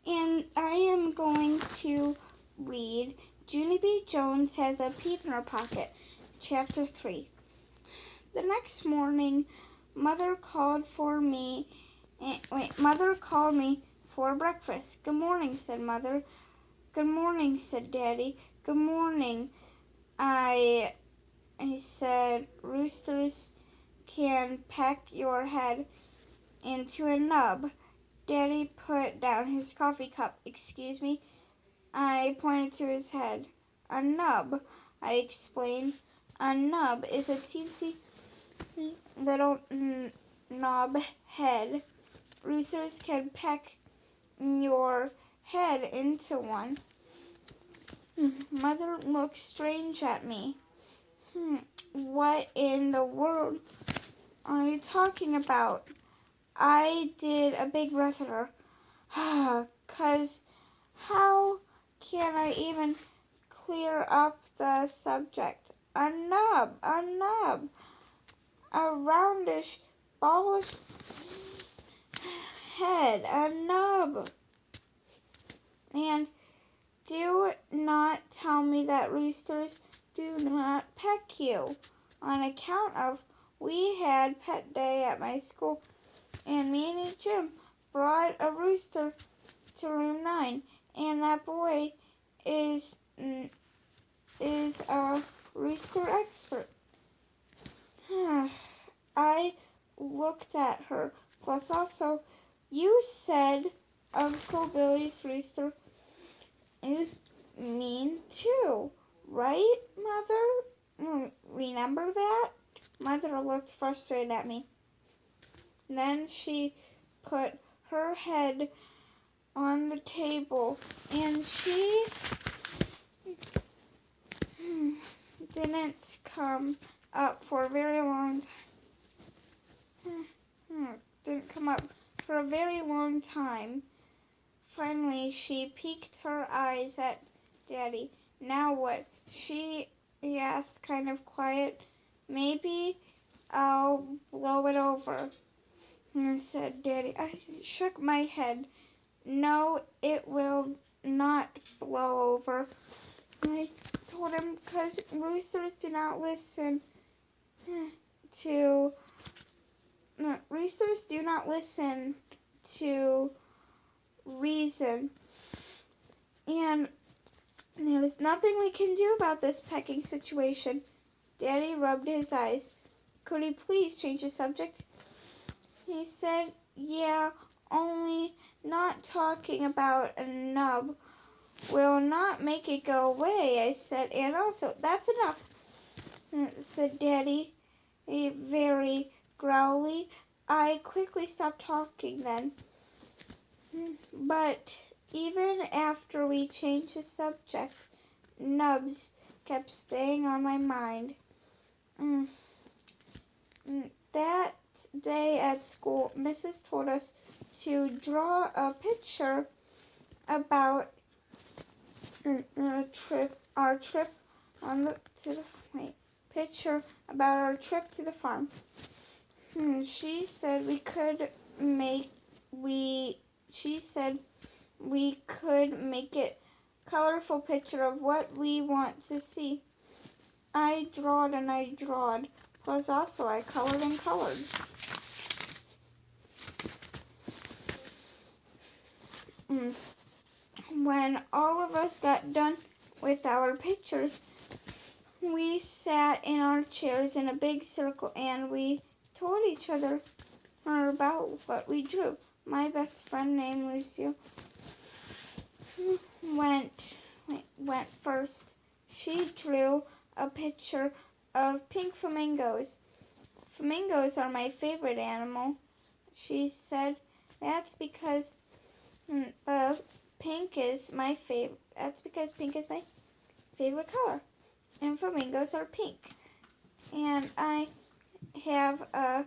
and I am going to read Junie B Jones Has a Peep in Her Pocket, Chapter 3. The next morning, Mother called me for breakfast. Good morning, said Mother. Good morning, said Daddy. Good morning. I said, roosters can peck your head into a nub. Daddy put down his coffee cup. Excuse me? I pointed to his head. A nub, I explained. A nub is a teensy little knob head. Roosters can peck your head into one. Mother looked strange at me. What in the world are you talking about? I did a big breath at her. 'Cause how can I even clear up the subject? A nub, a roundish, ballish head, a nub. And do not tell me that roosters do not peck you. On account of we had pet day at my school, and me and Jim brought a rooster to room 9, and that boy is a rooster expert. I looked at her. Plus also, you said Uncle Billy's rooster is mean too, right, Mother? Remember that? Mother looked frustrated at me. Then she put her head on the table, and she didn't come up for a very long time. Finally, she peeked her eyes at Daddy. Now what? She asked, kind of quiet. Maybe I'll blow it over, said Daddy. I shook my head. No, it will not blow over. I told him, 'cause roosters do not listen to reason, and there was nothing we can do about this pecking situation. Daddy rubbed his eyes. Could he please change the subject? He said, yeah, only not talking about a nub will not make it go away, I said, and also, that's enough, said Daddy, very growly. I quickly stopped talking then. But even after we changed the subject, nubs kept staying on my mind. That day at school, Mrs. told us to draw a picture about our trip to the farm. She said we could make it colorful picture of what we want to see. I drawed and I drawed. Plus also I colored and colored. When all of us got done with our pictures, we sat in our chairs in a big circle and we told each other about what we drew. My best friend named Lucille went first. She drew a picture of pink flamingos. Flamingos are my favorite animal, she said. That's because pink is my favorite color. And flamingos are pink. And I have a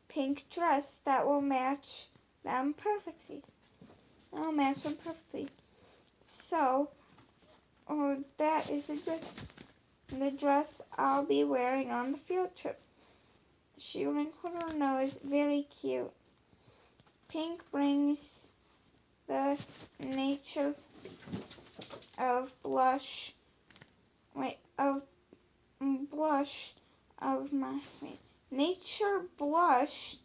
pink dress that will match them perfectly. So, that is the dress I'll be wearing on the field trip. She wrinkled her nose. Very cute. Pink brings the nature of blush, of blush of my, nature blush,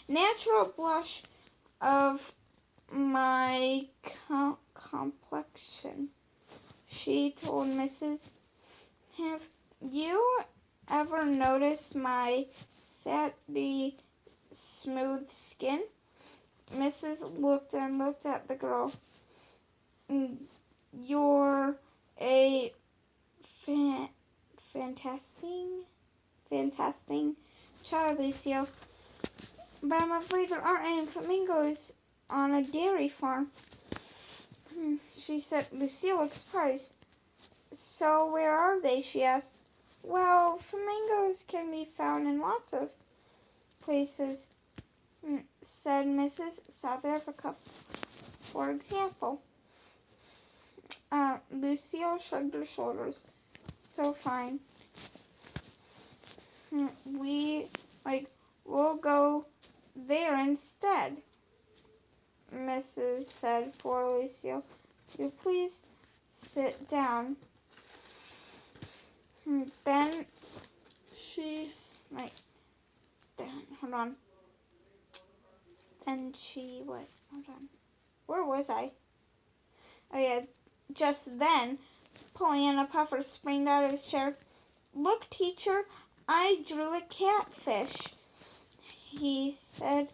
natural blush of my complexion, she told Mrs. Have you ever noticed my sandy, smooth skin? Mrs. looked at the girl. You're a fantastic child, Lucille, but I'm afraid there aren't any flamingos on a dairy farm. She said. Lucille looked surprised. So where are they? She asked. Well, flamingos can be found in lots of places, said Mrs. South Africa, for example. Lucille shrugged her shoulders. So fine. We'll go there instead, Mrs. said for Lucille. You please sit down. Then she, hold on. Then she, hold on. Where was I? Oh yeah, just then, Pollyanna Puffer sprang out of his chair. Look, teacher, I drew a catfish, he said.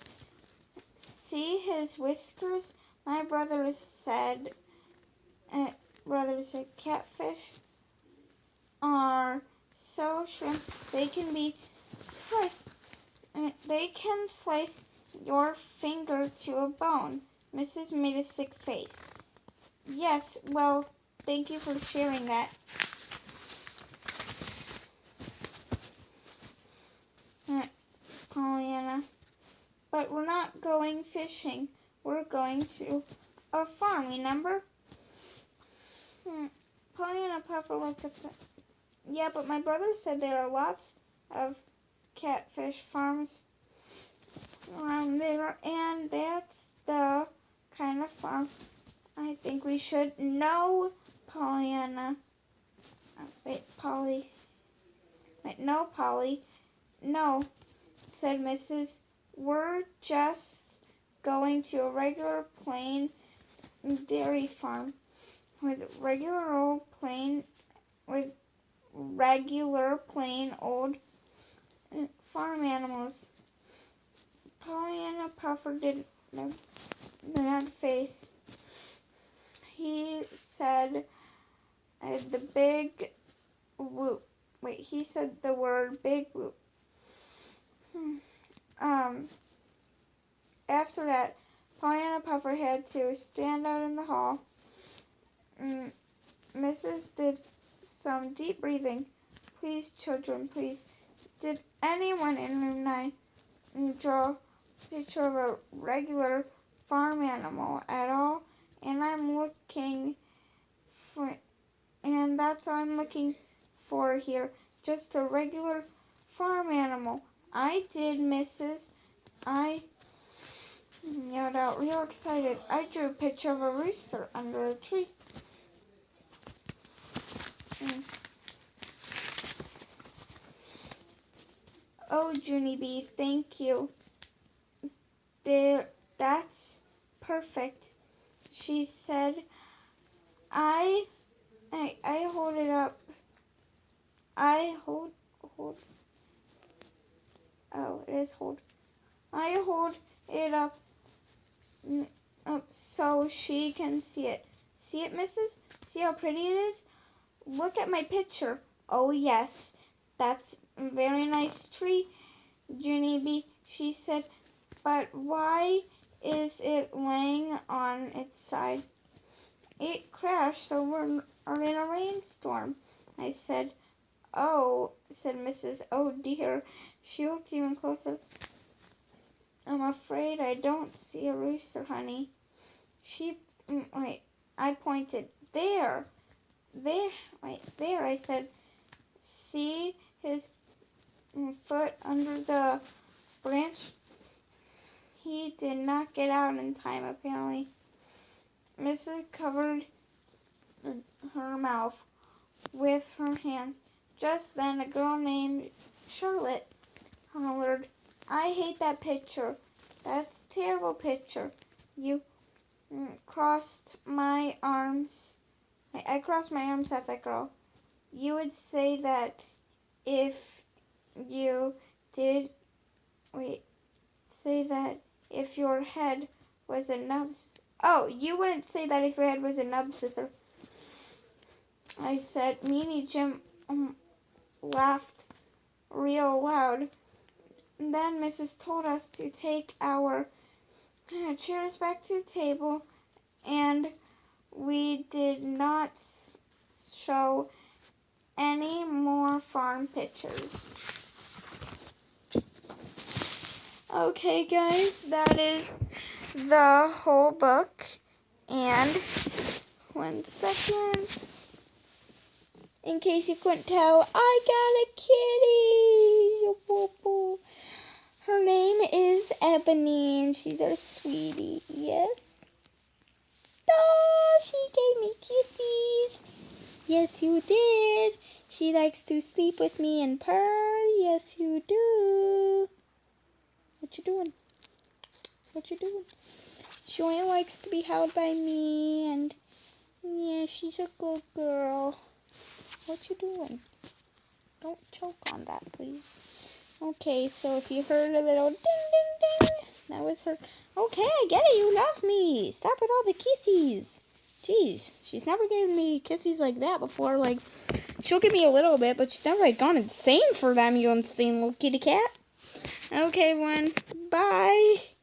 See his whiskers? My brother said catfish are so shrimp they can be sliced. They can slice your finger to a bone. Mrs. made a sick face. Yes, well, thank you for sharing that. Pollyanna. But we're not going fishing. We're going to a farm, remember? Pollyanna Puffer looked upset. Yeah, but my brother said there are lots of catfish farms around there, and that's the kind of farm I think we should. No, Pollyanna. Polly. No, Polly. No, said Mrs. We're just going to a regular plain dairy farm with regular plain old farm animals. Pollyanna Puffer did not face. He said the big whoop. He said the word big whoop. After that, Pollyanna Puffer had to stand out in the hall. Mrs. did some deep breathing. Please, children, please. Did anyone in room 9 draw a picture of a regular farm animal at all? And that's what I'm looking for here. Just a regular farm animal. I did, Mrs. I yelled out real excited. I drew a picture of a rooster under a tree. Oh, Junie B, thank you. That's perfect, she said. I hold it up. Oh, it is hold. I hold it up so she can see it. See it, Mrs.? See how pretty it is? Look at my picture. Oh, yes, that's a very nice tree, Junie B, she said. But why is it laying on its side? It crashed over in a rainstorm, I said. Oh, said Mrs. Oh, dear. She looked even closer. I'm afraid I don't see a rooster, honey. I pointed. There, I said. See his foot under the branch? he did not get out in time, apparently. Mrs. covered her mouth with her hands. Just then, a girl named Charlotte hollered, "I hate that picture. That's a terrible picture. You crossed my arms. I crossed my arms at that girl. You would say that if you did, say that if your head was a nub, oh, you wouldn't say that if your head was a nub scissor," I said. Meanie Jim laughed real loud. And then Mrs. told us to take our chairs back to the table, and we did not show any more farm pictures. Okay, guys, that is the whole book. And 1 second. In case you couldn't tell, I got a kitty. Her name is Ebony, and she's our sweetie. Yes? Oh, she gave me kisses. Yes, you did. She likes to sleep with me and purr. Yes, you do. What you doing? What you doing? She only likes to be held by me, and yeah, she's a good girl. What you doing? Don't choke on that, please. Okay, so if you heard a little ding, ding, ding, that was her. Okay, I get it. You love me. Stop with all the kisses. Jeez, she's never given me kisses like that before. Like, she'll give me a little bit, but she's never, like, gone insane for them, you insane little kitty cat. Okay, everyone. Bye.